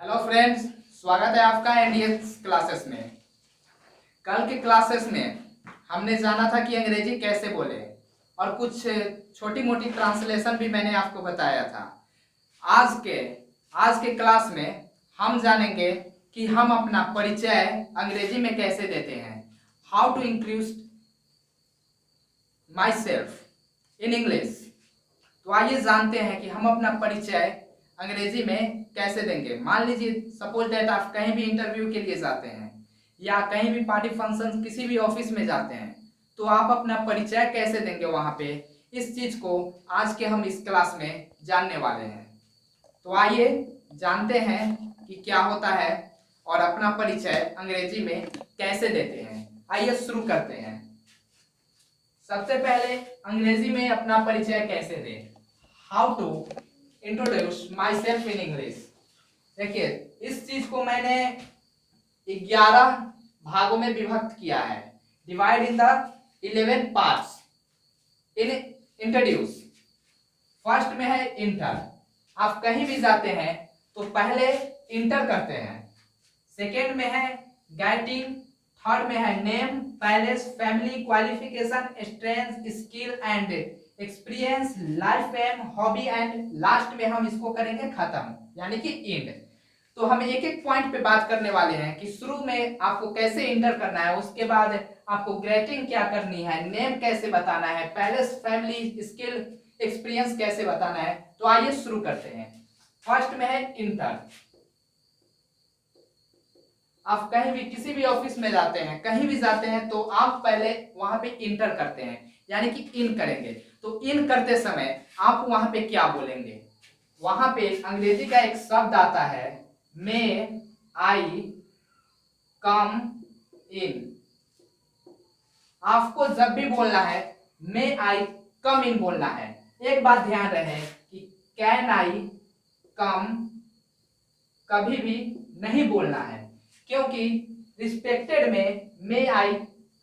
Hello friends, स्वागत है आपका एनडीएस क्लासेस में। कल के क्लासेस में हमने जाना था कि अंग्रेजी कैसे बोले और कुछ छोटी मोटी ट्रांसलेशन भी मैंने आपको बताया था। आज के क्लास में हम जानेंगे कि हम अपना परिचय अंग्रेजी में कैसे देते हैं। How to introduce myself in English. तो आइए जानते हैं कि हम अपना परिचय अंग्रेजी में कैसे देंगे। मान लीजिए सपोज दैट आप कहीं भी इंटरव्यू के लिए जाते हैं या कहीं भी पार्टी फंक्शन किसी भी ऑफिस में जाते हैं, तो आप अपना परिचय कैसे देंगे वहां पे। इस चीज को आज के हम इस क्लास में जानने वाले हैं। तो आइए जानते हैं कि क्या होता है और अपना परिचय अंग्रेजी में कैसे देते हैं। आइए शुरू करते हैं। सबसे पहले अंग्रेजी में अपना परिचय कैसे दें। How to introduce myself in English. देखिए, इस चीज को मैंने 11 भागों में विभक्त किया है। Divide in the 11 parts in introduce. First में है इंटर। आप कहीं भी जाते हैं तो पहले इंटर करते हैं। सेकेंड में है गेटिंग। थर्ड में है name, place, family, qualification, strength, skill and experience, life aim, hobby and last में हम इसको करेंगे खत्म, यानी कि एंड। तो हम एक एक पॉइंट पे बात करने वाले हैं कि शुरू में आपको कैसे इंटर करना है, उसके बाद आपको ग्रेटिंग क्या करनी है, नेम कैसे बताना है, पैलेस, फैमिली, स्किल, एक्सपीरियंस कैसे बताना है। तो आइए शुरू करते हैं। फर्स्ट में है इंटर। आप कहीं भी किसी भी ऑफिस में जाते हैं, कहीं भी जाते हैं तो आप पहले वहां पे इंटर करते हैं, यानी कि इन करेंगे। तो इन करते समय आप वहां पे क्या बोलेंगे। वहां पे अंग्रेजी का एक शब्द आता है मे आई कम इन। आपको जब भी बोलना है मे आई कम इन बोलना है। एक बात ध्यान रहे कि कैन आई कम कभी भी नहीं बोलना है, क्योंकि रिस्पेक्टेड में मे आई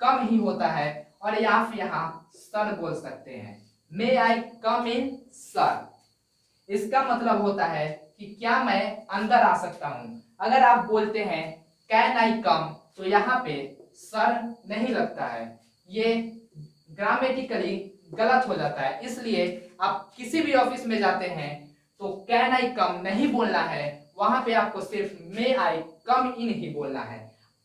कम ही होता है और आप यहाँ सर बोल सकते हैं। मे आई कम इन सर, इसका मतलब होता है कि क्या मैं अंदर आ सकता हूं। अगर आप बोलते हैं कैन आई कम तो यहाँ पे सर नहीं लगता है, ये ग्रामेटिकली गलत हो जाता है। इसलिए आप किसी भी ऑफिस में जाते हैं तो कैन आई कम नहीं बोलना है, वहां पे आपको सिर्फ मे आई कम इन ही बोलना है।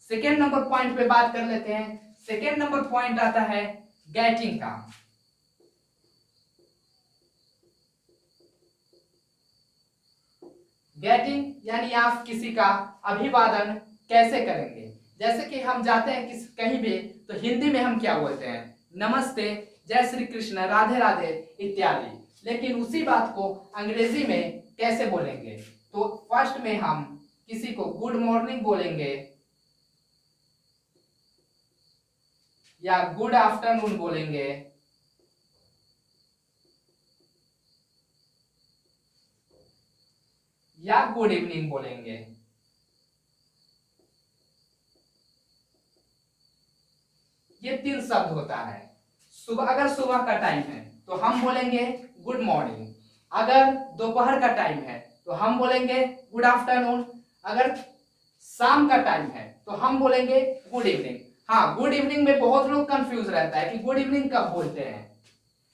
सेकेंड नंबर पॉइंट पे बात कर लेते हैं। सेकेंड नंबर पॉइंट आता है गेटिंग का। गेटिंग यानी आप किसी का अभिवादन कैसे करेंगे। जैसे कि हम जाते हैं कहीं भी तो हिंदी में हम क्या बोलते हैं, नमस्ते, जय श्री कृष्ण, राधे राधे इत्यादि। लेकिन उसी बात को अंग्रेजी में कैसे बोलेंगे। तो फर्स्ट में हम किसी को गुड मॉर्निंग बोलेंगे या गुड आफ्टरनून बोलेंगे या गुड इवनिंग बोलेंगे। ये 3 शब्द होता है। सुबह, अगर सुबह का टाइम है तो हम बोलेंगे गुड मॉर्निंग। अगर दोपहर का टाइम है तो हम बोलेंगे गुड आफ्टरनून। अगर शाम का टाइम है तो हम बोलेंगे गुड इवनिंग। हाँ, गुड इवनिंग में बहुत लोग कंफ्यूज रहता है कि गुड इवनिंग कब बोलते हैं।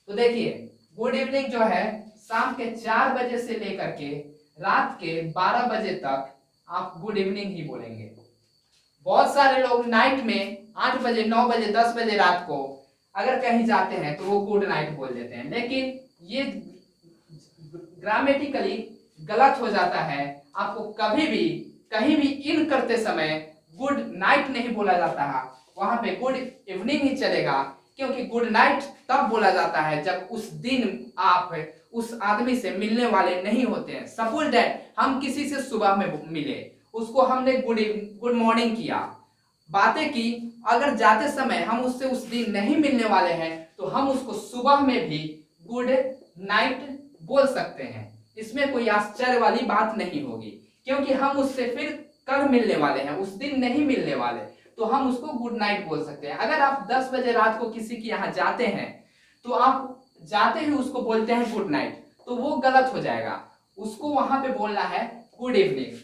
तो देखिए, गुड इवनिंग जो है शाम के 4 बजे से लेकर के रात के 12 बजे तक आप गुड इवनिंग ही बोलेंगे। बहुत सारे लोग नाइट में 8 बजे, 9 बजे, 10 बजे रात को अगर कहीं जाते हैं तो वो गुड नाइट बोल देते हैं, लेकिन ये ग्रामेटिकली गलत हो जाता है। आपको कभी भी कहीं भी इन करते समय गुड नाइट नहीं बोला जाता है, वहां पे गुड इवनिंग ही चलेगा। क्योंकि गुड नाइट तब बोला जाता है जब उस दिन आप उस आदमी से मिलने वाले नहीं होते हैं। सपोज दैट हम किसी से सुबह में मिले, उसको हमने गुड मॉर्निंग किया, बातें की। अगर जाते समय हम उससे उस दिन नहीं मिलने वाले हैं तो हम उसको सुबह में भी गुड नाइट बोल सकते हैं। इसमें कोई आश्चर्य वाली बात नहीं होगी, क्योंकि हम उससे फिर कल मिलने वाले हैं, उस दिन नहीं मिलने वाले, तो हम उसको गुड नाइट बोल सकते हैं। अगर आप 10 बजे रात को किसी के यहाँ जाते हैं तो आप जाते ही उसको बोलते हैं गुड नाइट, तो वो गलत हो जाएगा। उसको वहां पे बोलना है गुड इवनिंग।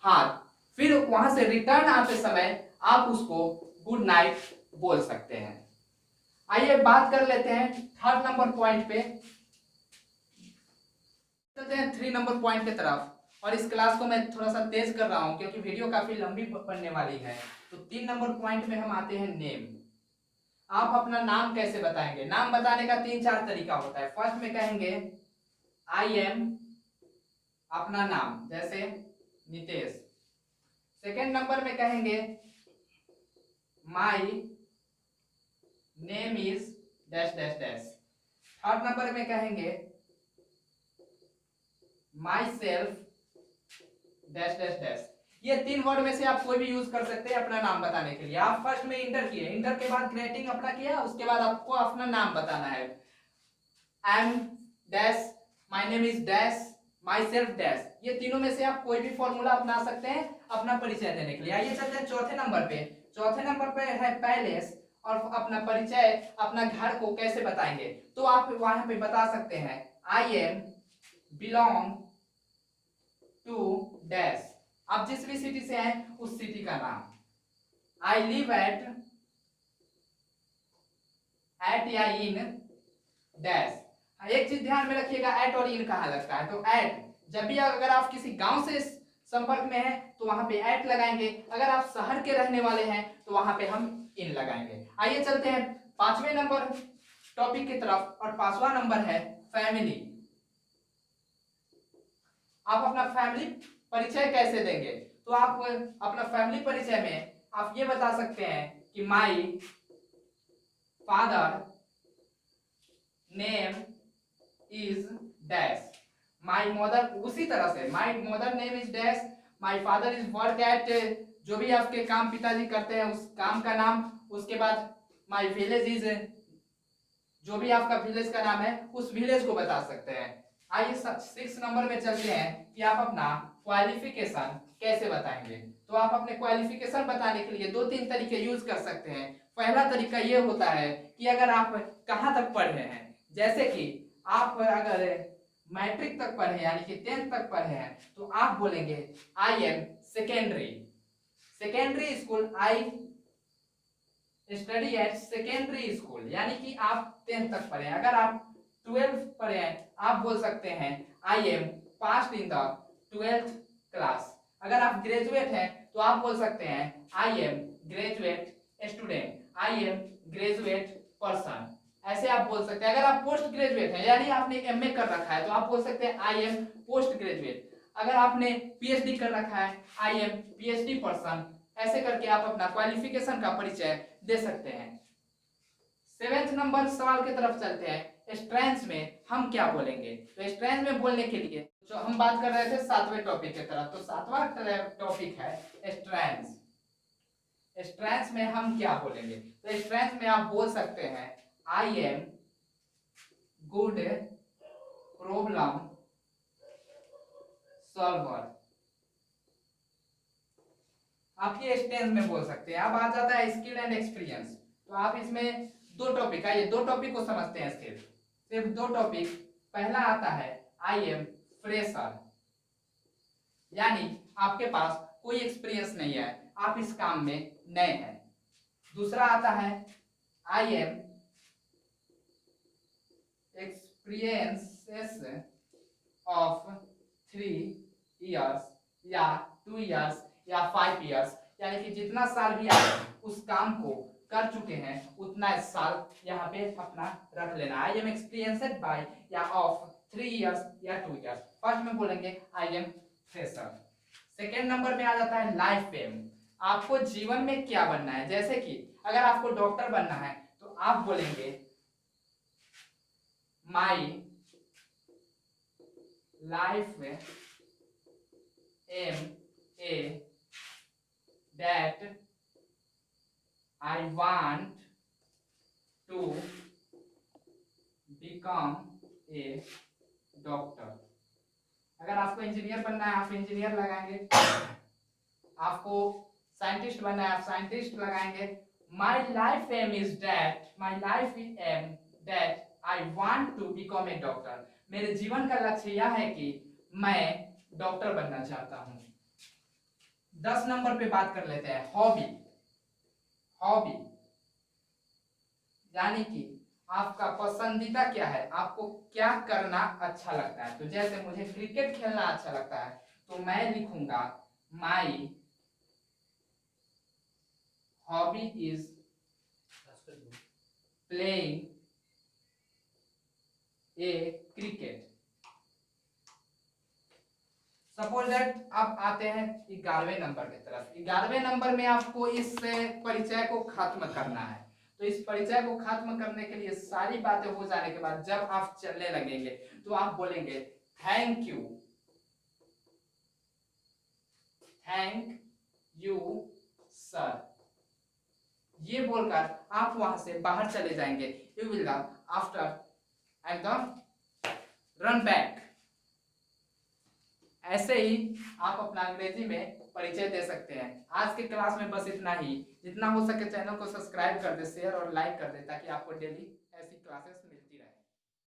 हाथ। फिर वहां से रिटर्न आते समय आप उसको गुड नाइट बोल सकते हैं। आइए बात कर लेते हैं 3rd नंबर पॉइंट पे, चलते हैं 3 नंबर पॉइंट की तरफ। और इस क्लास को मैं थोड़ा सा तेज कर रहा हूं क्योंकि वीडियो काफी लंबी बनने वाली है। तो 3 नंबर पॉइंट में हम आते हैं नेम। आप अपना नाम कैसे बताएंगे? नाम बताने का 3-4 तरीका होता है। फर्स्ट में कहेंगे आई एम, अपना नाम, जैसे नितेश। सेकेंड नंबर में कहेंगे my name is dash dash dash. Third number में कहेंगे my self dash dash dash. ये 3 वर्ड में से आप कोई भी यूज कर सकते हैं अपना नाम बताने के लिए। आप फर्स्ट में इंटर किए, इंटर के बाद ग्रेटिंग अपना किया, उसके बाद आपको अपना नाम बताना है। I am dash, my name is dash, my self dash. ये तीनों में से आप कोई भी फॉर्मूला अपना सकते हैं अपना परिचय देने के लिए। आइए चलते हैं चौथे नंबर पे। चौथे नंबर पे है पैलेस, और अपना परिचय, अपना घर को कैसे बताएंगे? तो आप वहां पे बता सकते हैं I am belong to dash. आप जिस भी सिटी से हैं उस सिटी का नाम। आई लिव एट या इन डैश। एक चीज ध्यान में रखिएगा, एट और इन कहाँ लगता है। तो एट, जब भी अगर आप किसी गांव से संपर्क में हैं तो वहां पे एट लगाएंगे। अगर आप शहर के रहने वाले हैं तो वहां पे हम इन लगाएंगे। आइए चलते हैं 5वें नंबर टॉपिक की तरफ, और 5वां नंबर है फैमिली। आप अपना फैमिली परिचय कैसे देंगे? तो आप अपना फैमिली परिचय में आप ये बता सकते हैं कि my father name is dash, my mother, उसी तरह से my mother name is dash, my father is work at, जो भी आपके काम पिताजी करते हैं उस काम का नाम। उसके बाद माई विलेज इज, जो भी आपका विलेज का नाम है उस विलेज को बता सकते हैं। आइए 6 नंबर में चलते हैं कि आप अपना क्वालिफिकेशन कैसे बताएंगे। तो आप अपने क्वालिफिकेशन बताने के लिए 2-3 तरीके यूज कर सकते हैं। पहला तरीका ये होता है कि अगर आप कहाँ तक पढ़े हैं, जैसे कि आप अगर मैट्रिक तक पढ़े यानी कि 10th तक पढ़े हैं तो आप बोलेंगे I am secondary school, I study eight secondary school, यानी कि आप 10th तक पढ़े हैं। अगर आप 12th पढ़े हैं आप बोल सकते हैं I M passed in the 12th class. अगर आप ग्रेजुएट हैं तो आप बोल सकते हैं I M graduate student, I am graduate person. ऐसे आप बोल सकते हैं। अगर आप पोस्ट ग्रेजुएट हैं यानी आपने एमए कर रखा है तो आप बोल सकते हैं आई एम पोस्ट ग्रेजुएट। अगर आपने पीएचडी कर रखा है आई एम पीएचडी पर्सन। ऐसे करके आप अपना क्वालिफिकेशन का परिचय दे सकते हैं। 7th नंबर सवाल की तरफ चलते हैं। स्ट्रेंथ्स में हम क्या बोलेंगे? तो स्ट्रेंथ में बोलने के लिए जो हम बात कर रहे थे 7वें टॉपिक की तरफ, तो 7वां टॉपिक है स्ट्रेंथ्स। स्ट्रेंथ्स में हम क्या बोलेंगे? तो स्ट्रेंथ में आप बोल सकते हैं I am good problem solver. आप ये स्ट्रेंथ में बोल सकते हैं। अब आ जाता है स्किल एंड एक्सपीरियंस। तो आप इसमें 2 टॉपिक, आइए 2 टॉपिक को समझते हैं। सिर्फ 2 टॉपिक। पहला आता है आई एम फ्रेशर, यानी आपके पास कोई एक्सपीरियंस नहीं है, आप इस काम में नए हैं। दूसरा आता है I am experiences of 3 years या 2 इयर्स या 5 इयर्स, यानी कि जितना साल भी आप उस काम को कर चुके हैं उतना साल यहाँ पे अपना रख लेना। आई एम एक्सपीरियंस्ड बाय या ऑफ 3 इयर्स या 2 इयर्स। फर्स्ट में बोलेंगे I am fresher. Second number में आ जाता है लाइफ एम। आपको जीवन में क्या बनना है? जैसे कि अगर आपको डॉक्टर बनना है तो आप बोलेंगे my life aim a that I want to become a doctor। अगर आपको इंजीनियर बनना है आप इंजीनियर लगाएंगे, आपको साइंटिस्ट बनना है आप साइंटिस्ट लगाएंगे। My life aim is that, my life aim that I want to become a doctor। मेरे जीवन का लक्ष्य यह है कि मैं डॉक्टर बनना चाहता हूँ। 10 नंबर पे बात कर लेते हैं, हॉबी। हॉबी यानी कि आपका पसंदीदा क्या है, आपको क्या करना अच्छा लगता है। तो जैसे मुझे क्रिकेट खेलना अच्छा लगता है, तो मैं लिखूंगा my hobby is playing a cricket. Suppose that अब आते हैं 11वें नंबर की तरफ। 11वें नंबर में आपको इस परिचय को खत्म करना है। तो इस परिचय को खत्म करने के लिए सारी बातें हो जाने के बाद जब आप चलने लगेंगे तो आप बोलेंगे thank you, thank you sir. ये बोलकर आप वहां से बाहर चले जाएंगे। यू विल आफ्टर एकदम रन बैक। ऐसे ही आप अपना अंग्रेजी में परिचय दे सकते हैं। आज के क्लास में बस इतना ही। जितना हो सके चैनल को सब्सक्राइब कर दे, शेयर और लाइक कर दे, ताकि आपको डेली ऐसी क्लासेस मिलती रहे।